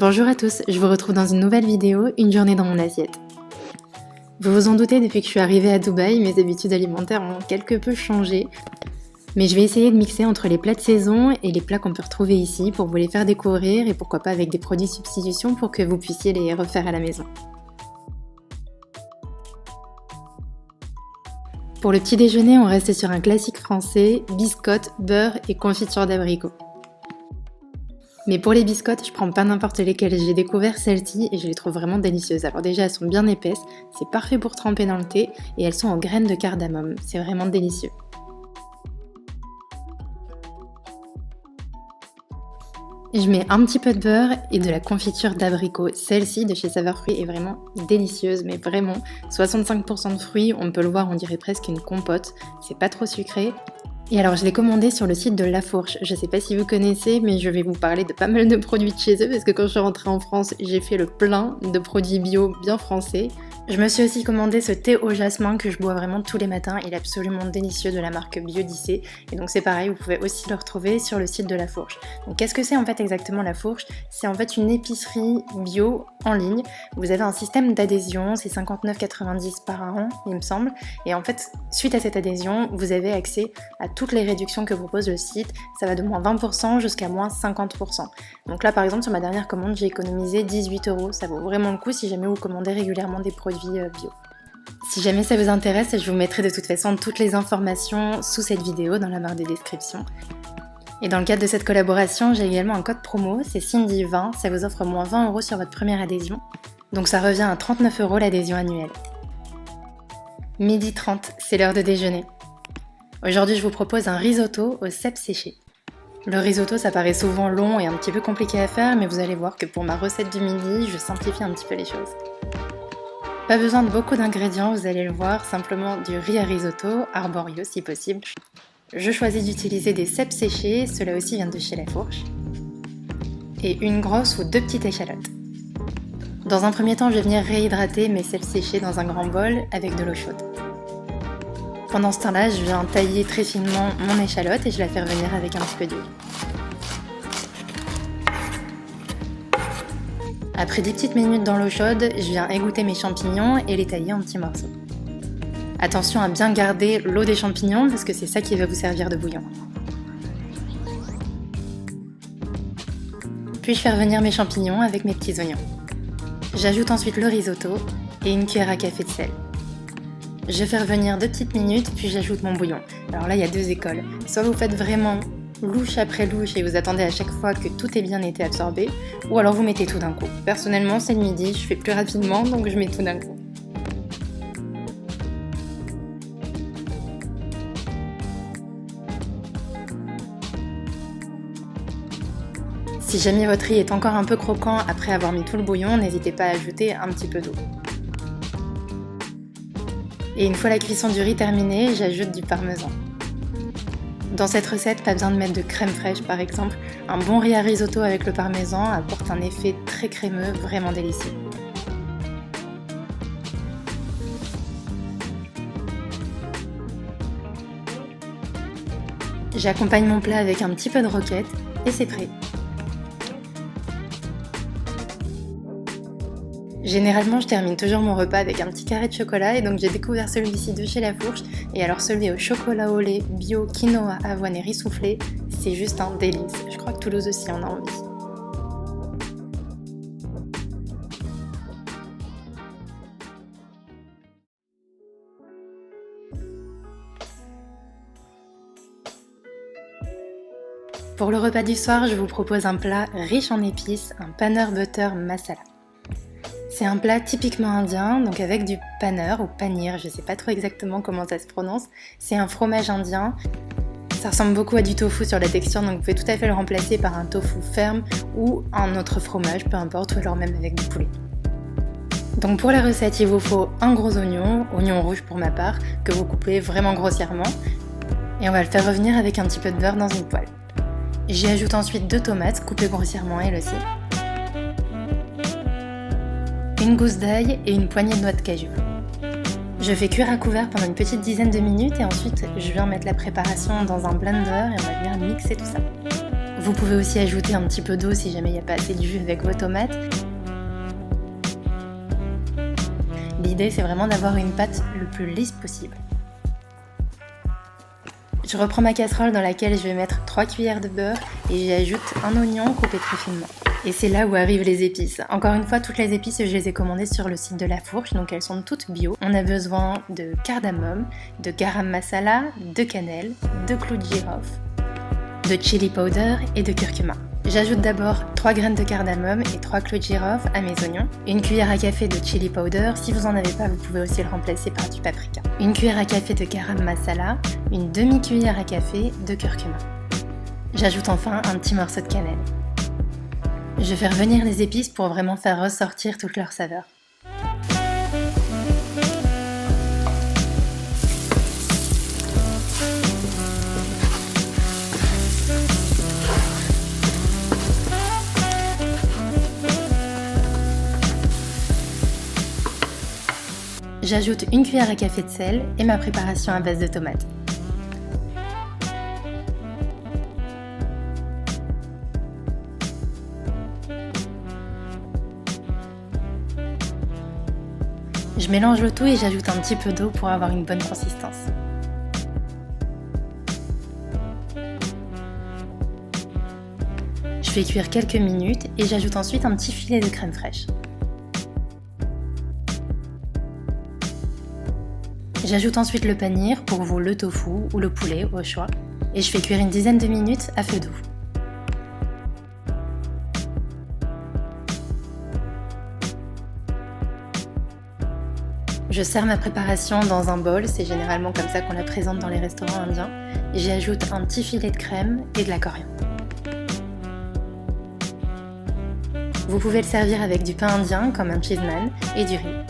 Bonjour à tous, je vous retrouve dans une nouvelle vidéo, une journée dans mon assiette. Vous vous en doutez, depuis que je suis arrivée à Dubaï, mes habitudes alimentaires ont quelque peu changé. Mais je vais essayer de mixer entre les plats de saison et les plats qu'on peut retrouver ici pour vous les faire découvrir et pourquoi pas avec des produits substitution pour que vous puissiez les refaire à la maison. Pour le petit déjeuner, on reste sur un classique français, biscottes, beurre et confiture d'abricot. Mais pour les biscottes, je prends pas n'importe lesquelles, j'ai découvert celles-ci et je les trouve vraiment délicieuses. Alors déjà, elles sont bien épaisses, c'est parfait pour tremper dans le thé et elles sont aux graines de cardamome, c'est vraiment délicieux. Je mets un petit peu de beurre et de la confiture d'abricot. Celle-ci de chez Saveur Fruits est vraiment délicieuse, mais vraiment, 65% de fruits, on peut le voir, on dirait presque une compote, c'est pas trop sucré. Et alors je l'ai commandé sur le site de La Fourche, je sais pas si vous connaissez, mais je vais vous parler de pas mal de produits de chez eux, parce que quand je suis rentrée en France, j'ai fait le plein de produits bio bien français. Je me suis aussi commandé ce thé au jasmin que je bois vraiment tous les matins, il est absolument délicieux de la marque Biodicée, et donc c'est pareil, vous pouvez aussi le retrouver sur le site de La Fourche. Donc qu'est-ce que c'est en fait exactement La Fourche ? C'est en fait une épicerie bio en ligne, vous avez un système d'adhésion, c'est 59,90 par an il me semble, et en fait suite à cette adhésion, vous avez accès à toutes les réductions que propose le site, ça va de moins 20% jusqu'à moins 50%. Donc là par exemple sur ma dernière commande j'ai économisé 18€, ça vaut vraiment le coup si jamais vous commandez régulièrement des produits bio. Si jamais ça vous intéresse, je vous mettrai de toute façon toutes les informations sous cette vidéo dans la barre de description. Et dans le cadre de cette collaboration, j'ai également un code promo, c'est Cindy20, ça vous offre moins 20€ sur votre première adhésion. Donc ça revient à 39€ l'adhésion annuelle. 12h30, c'est l'heure de déjeuner. Aujourd'hui, je vous propose un risotto aux cèpes séchées. Le risotto, ça paraît souvent long et un petit peu compliqué à faire, mais vous allez voir que pour ma recette du midi, je simplifie un petit peu les choses. Pas besoin de beaucoup d'ingrédients, vous allez le voir, simplement du riz à risotto, arborio si possible. Je choisis d'utiliser des cèpes séchées, cela aussi vient de chez La Fourche. Et une grosse ou deux petites échalotes. Dans un premier temps, je vais venir réhydrater mes cèpes séchées dans un grand bol avec de l'eau chaude. Pendant ce temps-là, je viens tailler très finement mon échalote et je la fais revenir avec un petit peu d'huile. Après 10 petites minutes dans l'eau chaude, je viens égoutter mes champignons et les tailler en petits morceaux. Attention à bien garder l'eau des champignons parce que c'est ça qui va vous servir de bouillon. Puis je fais revenir mes champignons avec mes petits oignons. J'ajoute ensuite le risotto et une cuillère à café de sel. Je fais revenir 2 petites minutes, puis j'ajoute mon bouillon. Alors là, il y a deux écoles. Soit vous faites vraiment louche après louche et vous attendez à chaque fois que tout ait bien été absorbé, ou alors vous mettez tout d'un coup. Personnellement, c'est le midi, je fais plus rapidement, donc je mets tout d'un coup. Si jamais votre riz est encore un peu croquant après avoir mis tout le bouillon, n'hésitez pas à ajouter un petit peu d'eau. Et une fois la cuisson du riz terminée, j'ajoute du parmesan. Dans cette recette, pas besoin de mettre de crème fraîche par exemple. Un bon riz à risotto avec le parmesan apporte un effet très crémeux, vraiment délicieux. J'accompagne mon plat avec un petit peu de roquette et c'est prêt. Généralement, je termine toujours mon repas avec un petit carré de chocolat et donc j'ai découvert celui-ci de chez La Fourche. Et alors celui au chocolat au lait, bio, quinoa, avoine et riz soufflé, c'est juste un délice. Je crois que Toulouse aussi en a envie. Pour le repas du soir, je vous propose un plat riche en épices, un paneer butter masala. C'est un plat typiquement indien, donc avec du paneer ou paneer, je sais pas trop exactement comment ça se prononce. C'est un fromage indien. Ça ressemble beaucoup à du tofu sur la texture, donc vous pouvez tout à fait le remplacer par un tofu ferme ou un autre fromage, peu importe, ou alors même avec du poulet. Donc pour la recette, il vous faut un gros oignon rouge pour ma part, que vous coupez vraiment grossièrement. Et on va le faire revenir avec un petit peu de beurre dans une poêle. J'y ajoute ensuite 2 tomates coupées grossièrement elles aussi. Une gousse d'ail et une poignée de noix de cajou. Je fais cuire à couvert pendant une petite dizaine de minutes et ensuite je viens mettre la préparation dans un blender et on va bien mixer tout ça. Vous pouvez aussi ajouter un petit peu d'eau si jamais il n'y a pas assez de jus avec vos tomates. L'idée, c'est vraiment d'avoir une pâte le plus lisse possible. Je reprends ma casserole dans laquelle je vais mettre 3 cuillères de beurre et j'y ajoute un oignon coupé très finement. Et c'est là où arrivent les épices. Encore une fois, toutes les épices, je les ai commandées sur le site de La Fourche, donc elles sont toutes bio. On a besoin de cardamome, de garam masala, de cannelle, de clous de girofle, de chili powder et de curcuma. J'ajoute d'abord 3 graines de cardamome et 3 clous de girofle à mes oignons, une cuillère à café de chili powder, si vous en avez pas vous pouvez aussi le remplacer par du paprika, une cuillère à café de garam masala, une demi-cuillère à café de curcuma. J'ajoute enfin un petit morceau de cannelle. Je fais revenir les épices pour vraiment faire ressortir toute leur saveur. J'ajoute une cuillère à café de sel et ma préparation à base de tomates. Je mélange le tout et j'ajoute un petit peu d'eau pour avoir une bonne consistance. Je fais cuire quelques minutes et j'ajoute ensuite un petit filet de crème fraîche. J'ajoute ensuite le panir, pour vous le tofu ou le poulet au choix, et je fais cuire une dizaine de minutes à feu doux. Je sers ma préparation dans un bol, c'est généralement comme ça qu'on la présente dans les restaurants indiens. J'y ajoute un petit filet de crème et de la coriandre. Vous pouvez le servir avec du pain indien comme un cheese naan et du riz.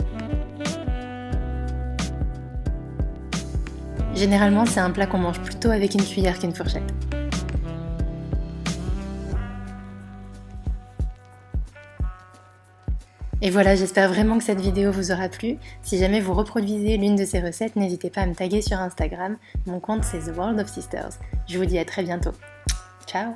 Généralement, c'est un plat qu'on mange plutôt avec une cuillère qu'une fourchette. Et voilà, j'espère vraiment que cette vidéo vous aura plu. Si jamais vous reproduisez l'une de ces recettes, n'hésitez pas à me taguer sur Instagram. Mon compte c'est The World of Sisters. Je vous dis à très bientôt. Ciao!